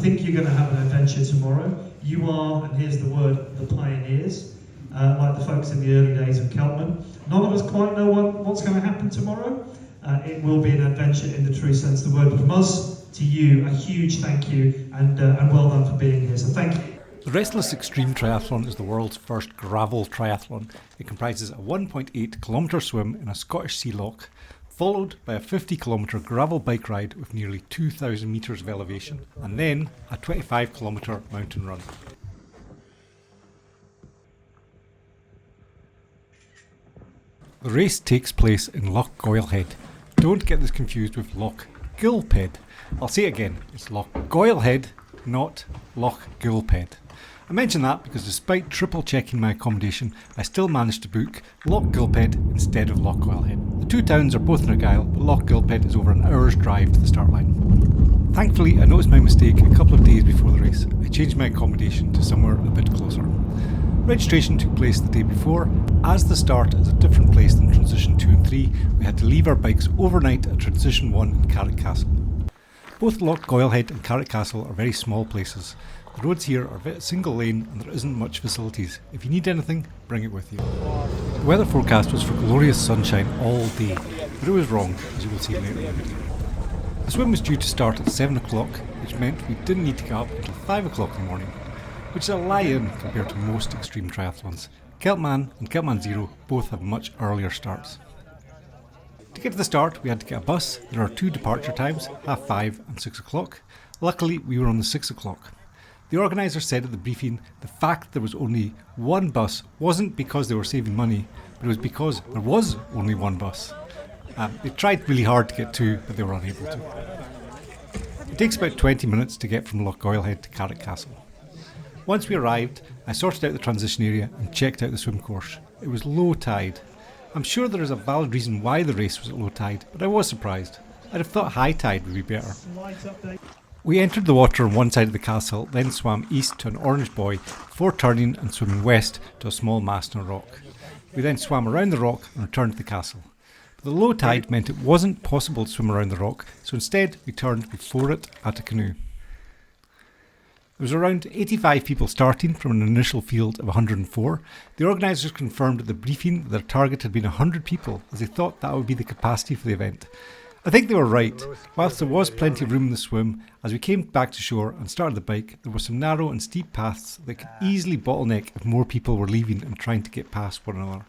think you're going to have an adventure tomorrow. You are, and here's the word, the pioneers, like the folks in the early days of Keltman. None of us quite know what's going to happen tomorrow. It will be an adventure in the true sense of the word. But from us to you, a huge thank you, and well done for being here. So thank you. The Restless Extreme Triathlon is the world's first gravel triathlon. It comprises a 1.8 kilometre swim in a Scottish sea loch, followed by a 50 kilometre gravel bike ride with nearly 2,000 metres of elevation, and then a 25 kilometre mountain run. The race takes place in Loch Goilhead. Don't get this confused with Loch Gilphead. I'll say it again, it's Loch Goilhead, not Loch Gilphead. I mention that because despite triple checking my accommodation, I still managed to book Loch Gilphead instead of Loch Goilhead. The two towns are both in Argyll, but Loch Gilphead is over an hour's drive to the start line. Thankfully, I noticed my mistake a couple of days before the race. I changed my accommodation to somewhere a bit closer. Registration took place the day before. As the start is a different place than Transition 2 and 3, we had to leave our bikes overnight at Transition 1 in Carrickcastle. Both Loch Goilhead and Carrickcastle are very small places. The roads here are single lane and there isn't much facilities. If you need anything, bring it with you. The weather forecast was for glorious sunshine all day, but it was wrong, as you will see later in the video. The swim was due to start at 7 o'clock, which meant we didn't need to get up until 5 o'clock in the morning, which is a lie-in compared to most extreme triathlons. Keltman and Keltman Zero both have much earlier starts. To get to the start, we had to get a bus. There are two departure times, 5:30 and 6 o'clock. Luckily, we were on the 6 o'clock. The organiser said at the briefing the fact there was only one bus wasn't because they were saving money, but it was because there was only one bus. They tried really hard to get two, but they were unable to. It takes about 20 minutes to get from Loch Goilhead to Carrickcastle. Once we arrived, I sorted out the transition area and checked out the swim course. It was low tide. I'm sure there is a valid reason why the race was at low tide, but I was surprised. I'd have thought high tide would be better. We entered the water on one side of the castle, then swam east to an orange buoy before turning and swimming west to a small mast on a rock. We then swam around the rock and returned to the castle. But the low tide meant it wasn't possible to swim around the rock, so instead we turned before it at a canoe. There was around 85 people starting from an initial field of 104. The organisers confirmed at the briefing that their target had been 100 people, as they thought that would be the capacity for the event. I think they were right. Whilst there was plenty of room in the swim, as we came back to shore and started the bike, there were some narrow and steep paths that could easily bottleneck if more people were leaving and trying to get past one another.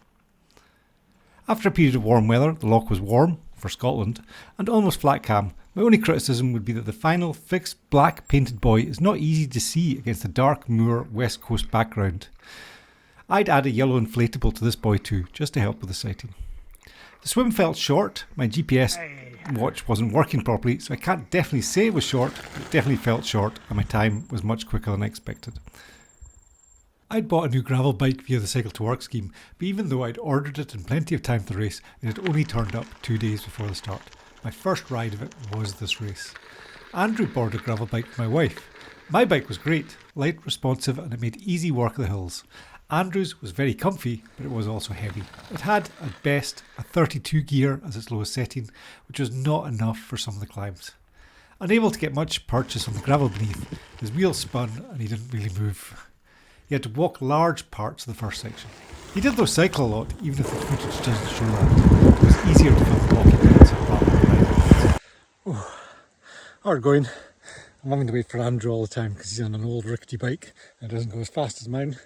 After a period of warm weather, the loch was warm, for Scotland, and almost flat cam. My only criticism would be that the final fixed black painted buoy is not easy to see against the dark moor west coast background. I'd add a yellow inflatable to this buoy too, just to help with the sighting. The swim felt short. My GPS watch wasn't working properly, so I can't definitely say it was short, but it definitely felt short, and my time was much quicker than I expected. I'd bought a new gravel bike via the Cycle to Work scheme, but even though I'd ordered it in plenty of time for the race, it had only turned up 2 days before the start. My first ride of it was this race. Andrew borrowed a gravel bike for my wife. My bike was great, light, responsive, and it made easy work of the hills. Andrew's was very comfy, but it was also heavy. It had, at best, a 32 gear as its lowest setting, which was not enough for some of the climbs. Unable to get much purchase on the gravel beneath, his wheels spun and he didn't really move. He had to walk large parts of the first section. He did though cycle a lot, even if the footage doesn't show that. It was easier to film walking bits rather than riding bits. Oh, hard going. I'm having to wait for Andrew all the time because he's on an old rickety bike and it doesn't go as fast as mine.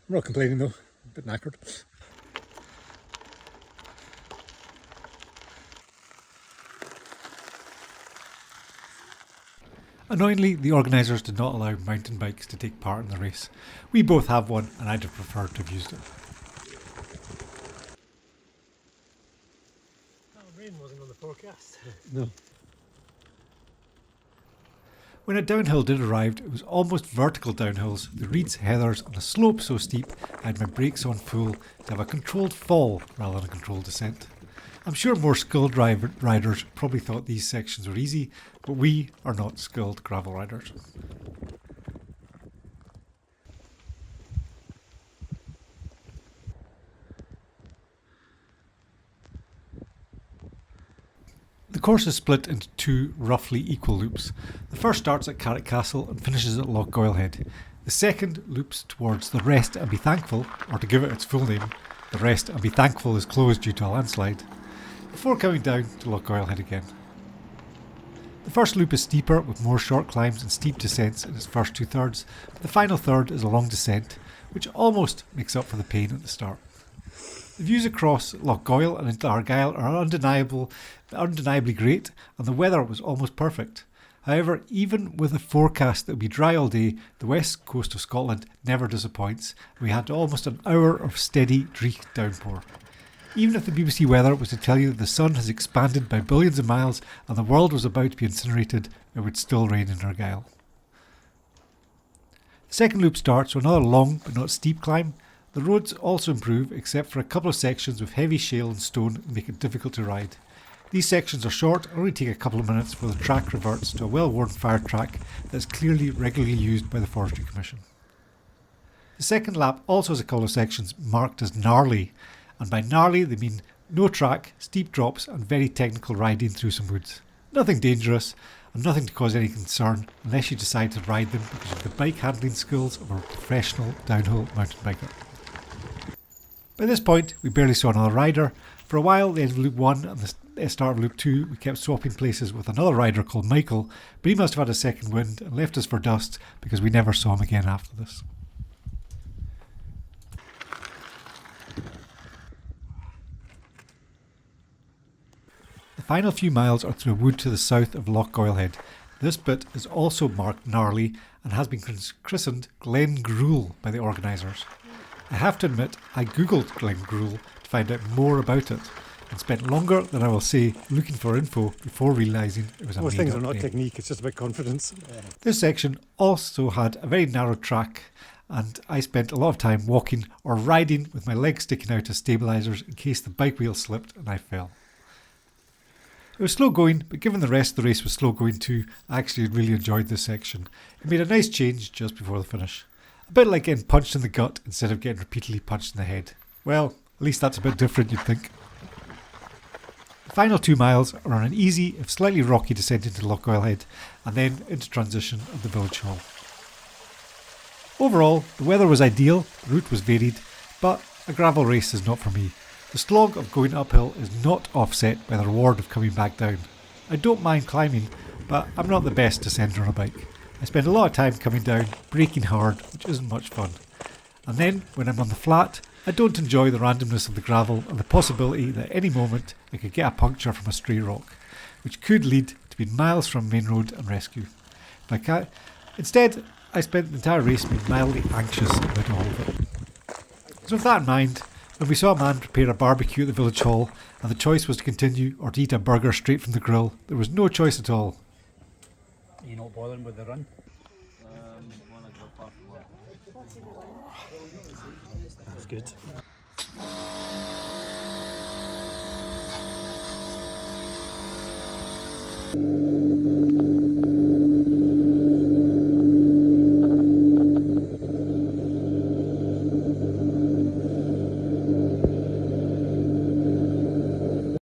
I'm not complaining though, a bit knackered. Annoyingly, the organisers did not allow mountain bikes to take part in the race. We both have one and I'd have preferred to have used it. Rain wasn't on the forecast. No. When a downhill did arrive, it was almost vertical downhills, the reeds, heathers and a slope so steep I had my brakes on full to have a controlled fall rather than a controlled descent. I'm sure more skilled riders probably thought these sections were easy, but we are not skilled gravel riders. The course is split into two roughly equal loops. The first starts at Carrick Castle and finishes at Loch Goilhead. The second loops towards the Rest and Be Thankful, or to give it its full name, the Rest and Be Thankful is closed due to a landslide, before coming down to Loch Goilhead again. The first loop is steeper with more short climbs and steep descents in its first 2/3, but the final third is a long descent, which almost makes up for the pain at the start. The views across Loch Goil and into Argyll are undeniably great, and the weather was almost perfect. However, even with a forecast that would be dry all day, the west coast of Scotland never disappoints. We had almost an hour of steady dreich downpour. Even if the BBC weather was to tell you that the sun has expanded by billions of miles and the world was about to be incinerated, it would still rain in Argyll. The second loop starts with another long but not steep climb. The roads also improve, except for a couple of sections with heavy shale and stone that make it difficult to ride. These sections are short and only take a couple of minutes before the track reverts to a well-worn fire track that is clearly regularly used by the Forestry Commission. The second lap also has a couple of sections marked as gnarly, and by gnarly they mean no track, steep drops and very technical riding through some woods. Nothing dangerous and nothing to cause any concern unless you decide to ride them because of the bike handling skills of a professional downhill mountain biker. By this point we barely saw another rider. For a while, the end of loop 1 and the start of loop 2, we kept swapping places with another rider called Michael, but he must have had a second wind and left us for dust because we never saw him again after this. The final few miles are through a wood to the south of Loch Goilhead. This bit is also marked gnarly and has been christened Glen Gruel by the organisers. I have to admit, I googled Glen Gruel to find out more about it and spent longer than I will say looking for info before realising it was a Most made things up are not name. technique, it's just about confidence. This section also had a very narrow track and I spent a lot of time walking or riding with my legs sticking out as stabilisers in case the bike wheel slipped and I fell. It was slow going, but given the rest of the race was slow going too, I actually really enjoyed this section. It made a nice change just before the finish. A bit like getting punched in the gut instead of getting repeatedly punched in the head. Well, at least that's a bit different, you'd think. The final 2 miles are on an easy, if slightly rocky descent into Loch Goilhead and then into transition at the village hall. Overall, the weather was ideal, the route was varied, but a gravel race is not for me. The slog of going uphill is not offset by the reward of coming back down. I don't mind climbing, but I'm not the best descender on a bike. I spend a lot of time coming down, braking hard, which isn't much fun. And then, when I'm on the flat, I don't enjoy the randomness of the gravel and the possibility that at any moment I could get a puncture from a stray rock, which could lead to being miles from main road and rescue. Instead, I spent the entire race being mildly anxious about all of it. So with that in mind, when we saw a man prepare a barbecue at the village hall and the choice was to continue or to eat a burger straight from the grill, there was no choice at all. Are you not bothering with the run? That's good.